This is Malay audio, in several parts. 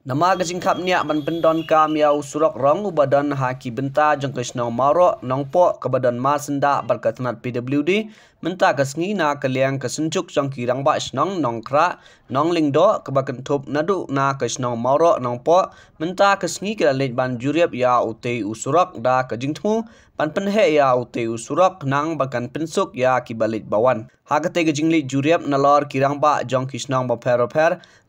Nama gajing kapnya ban pendon kam yau surok rong ubadan haki benta jengkes nong maro nong po kebadan ma senda berkatanat PWD menta kesngi na kaliang kesenjuk jong kirang ba snong nong kra nong lingdo kebakan top nadu na kesnong maro nong po menta kesngi kelalej ban juriep ya ute usurok da kajing tmu ban penhe ya ute usurok nang bakan pensuk ya kibalit bawan hagate gajing li juriep nalor kirang ba jong kisnong ba per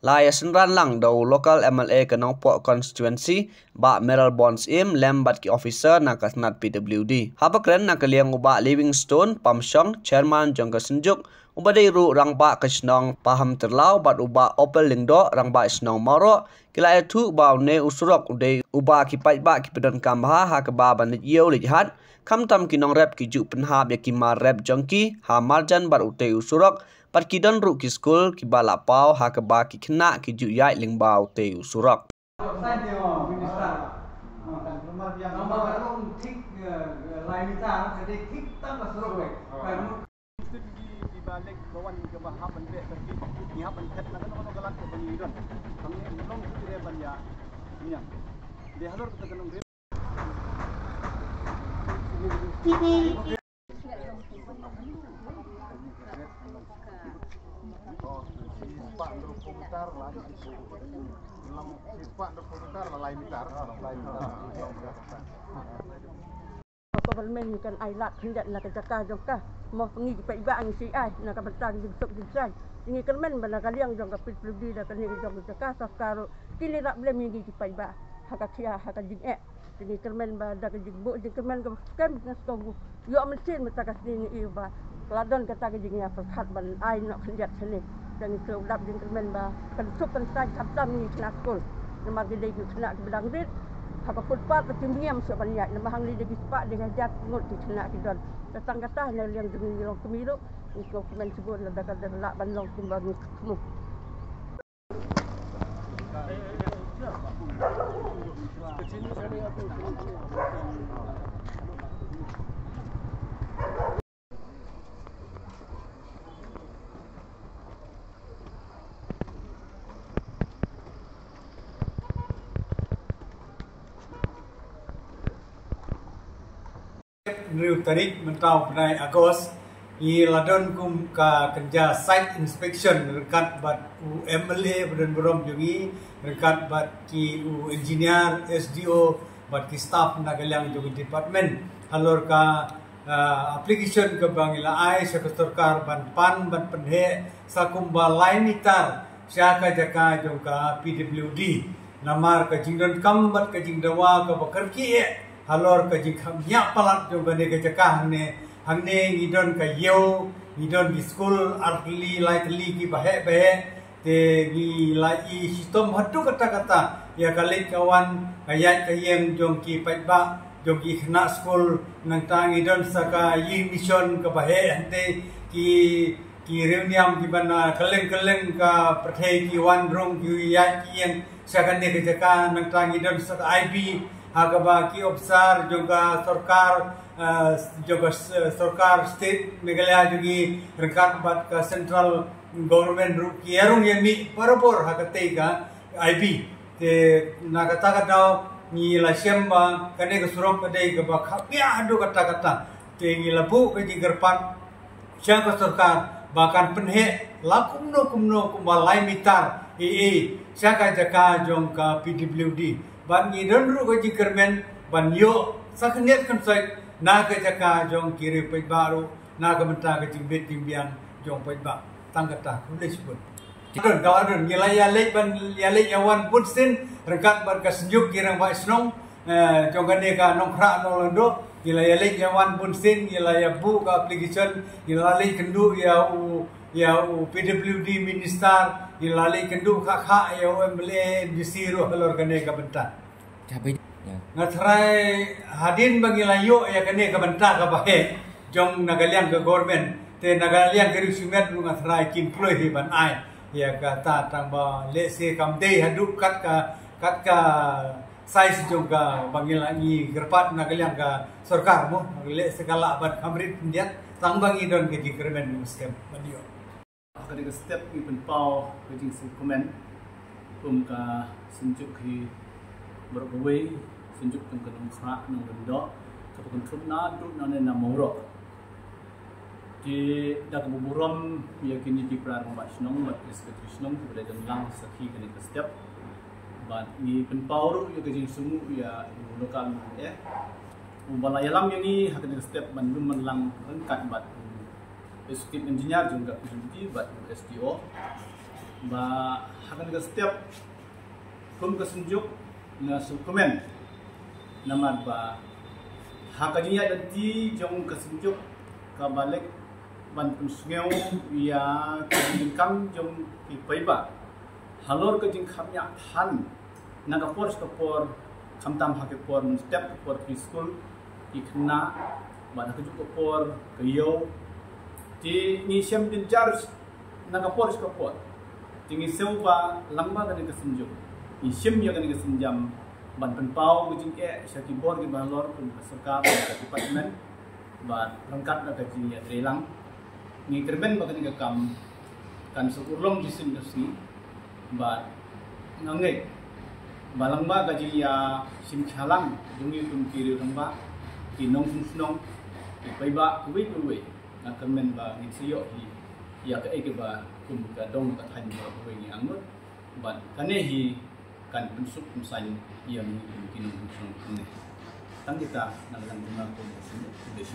la ya senran lang do local MLA kenong po constituency ba Meral Bonds im lembat ki officer na kasnat PWD. Habakren na kaliang uba Livingstone Pamsyong chairman jong kasenjuk uba deiru rang ba kasnong paham terlau bat uba Opel Lingdo rang ba snong maro kila etu ba ne usurok ude uba ki pait ba ki pedon kamha ha ke ba ban yeu lijhat kam tam kinong rep ki ju penhab ya ki mar rep jongki ha marjan bar ute usurok pat ki don ru ki school ki bala pau ha ke ba ki kena ki ju yai ling ba ute usurok. Balik bawan ke bahap balik pergi ni hap bentet nak nak galat ke bani don kami belum kira banyak ni dia halur kita kena Pak Ndro komentar lagi dalam Pak Ndro komentar lain mitar Government kan ailat hendak nak cakap jongkah mau pergi ke Pak ang si ai nak bentang jengsok jengsan ini kermen bana kaliang jong kapit lebih dah kini jong cakap sakar kini tak boleh pergi ke Pak hak kia hak jing ini kermen bada ke jingbo jing kermen ke kan nas tunggu yo mesin metakas ni iba ladon kata ke jing ya perhat ban ai nak hendak sini dan itu dap jing kermen ba kan sup kan sai kaptam ni kena skol nama gede ke kena bedang rit hak footpath kemiam sebanyak nama hang li degi sepak dengan jat ngut di kena kidon datang kata yang dengan long kemilu itu kemen sebut ada kata lak ban long kembang kemu New tarik mentau penai Agos i ladon kum ka kerja site inspection rekat bat u MLA badan berom jungi rekat bat ki u engineer SDO bat ki staff nagalang jungi department halor ka application ke bangila ai sekretar ban pan ban penhe sakumba lain itar syaka jaka jongka PWD namar ka jingdon kam bat ka jingdawa ka bakarki halor ka jikam nya palat jo gane ka jakah hangne ngidon ka yeu ngidon di school arkili likely ki bahe te gi lai sistem hadu kata ya kali kawan kayat kayem jong ki paitba jong ki khna school nang tang ngidon saka yi mission ka bahe ante ki reuniam ki bana keleng ka perthai ki wan rong ki ya ki yang sakane ka jakah nang tang ngidon saka IB Hagaba ki obsar juga सरकार state Meghalaya juga rekat bat ka central government ru ki erung yang mi parapor hakate ka IB te nakata kata ni la syamba kane ka surok kadai ka ba khapia adu kata te ni labu ka jigerpan syaka sarkar bahkan penhe lakumno kumbalai mitar syaka jaka jong ka PWD ban ngidon ru ko jikermen ban yo saknet kan sai na ka jaka jong kiri pej baru na ka menta ka jimbet jimbiang jong pej ba tangkata kulis pun don kawan ngilaya lek ban ya lek yawan pun sin rekat ban ka senjuk kirang ba snong jong ka ne ka nong khra no londo ngilaya lek yawan pun sin ngilaya bu ka application ngilaya kendu ya PWD minister ilali kendu kha ya MLA disiru halor kane ka benta ngatrai hadin bagi layo ya kane ka benta ka bahe jong nagaliang ke government te nagaliang ke risumet ngatrai kin ploi hi ban ai ya ka ta tamba lese kamdei hadu kat ka size jong ka bangilangi gerpat nagaliang ka sarkar mo le segala bat kamrit ndiat tangbangi don ke government scam bandio Ketika step ni penpau kejing komen ka senjuk hi berkuwe senjuk teng kenung khra nang bendo ka kontrol na du na na moro di dak buburom yakini di prar ma snong mat ispetisnong boleh jenglang sakhi kini setiap bat ni penpaur ya gajing sumu ya lokal ya umbalayalam yang ni hakini setiap bandum menlang rengkat bat Executive Engineer juga PhD bat STO ba hakini setiap kum kesenjuk na suplemen nama ba hakajinya danti jong kesenjuk ka balik ban pusngeu ya kingkam jong ipaiba halor ke jing khamya than naga por stopor khamtam hake por step por preschool ikna ban ke juk por keyo ti ni sem din charge naga por stopor tingi seuba lamba kan ke senjuk ni sem ya kan ke senjam ban penpau ke jing ke syaki bor ke balor kun serkar ke departemen ban rangkat na ke jing ya trelang ni kerben bagan ke kam kan sukurlong jisim industri ba ngangai balang ba gaji ya sim khalang dungi kum kiri ramba kinong sunong ipaiba kuwi na kerben ba insiyo hi ya ke ba kum ka dong ka than ba kuwi ni angut ba kane hi kan pensuk kumsan yang kinong sunong ne tang kita nang bunga kum sini desi